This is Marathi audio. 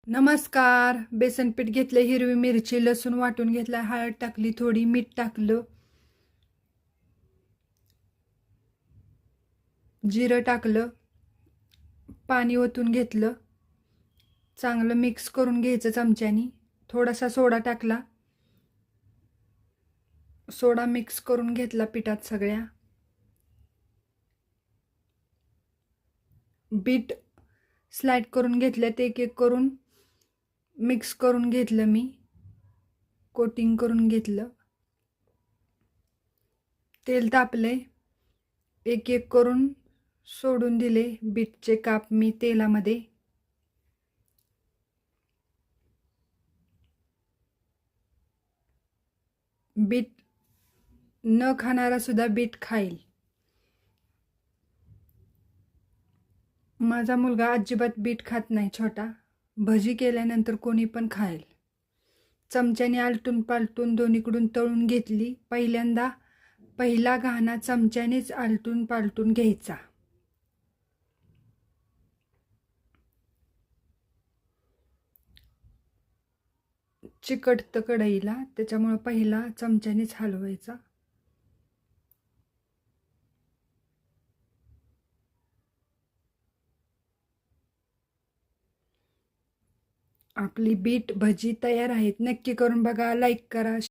नमस्कार. बेसन पीठ घेतलं, हिरवी मिरची, लसूण वाटून घेतला, हळद टाकली, थोडी मीठ टाकलं, जिरं टाकलं, पाणी ओतून घेतलं, चांगलं मिक्स करून घ्यायचं चमच्यानी. थोडासा सोडा टाकला, सोडा मिक्स करून घेतला पिठात सगळ्या. बीट स्लाइड करून घेतल्यात, एक एक करून मिक्स करून घेतलं मी, कोटिंग करून घेतलं. तेल तापले, एक एक करून सोडून दिले बीटचे काप मी तेलामध्ये. बीट न खाणारा सुद्धा बीट खाईल. माझा मुलगा अजिबात बीट खात नाही, छोटा. भजी केल्यानंतर कोणी पण खाईल. चमच्याने आलटून पालटून दोन्हीकडून तळून घेतली. पहिला घाणा चमच्यानेच आलटून पालटून घ्यायचा. चिकटतं कढईला, त्याच्यामुळे पहिला चमच्यानेच हलवायचा. आपली बीट भजी तयार आहेत. नक्की करून बघा. लाईक करा.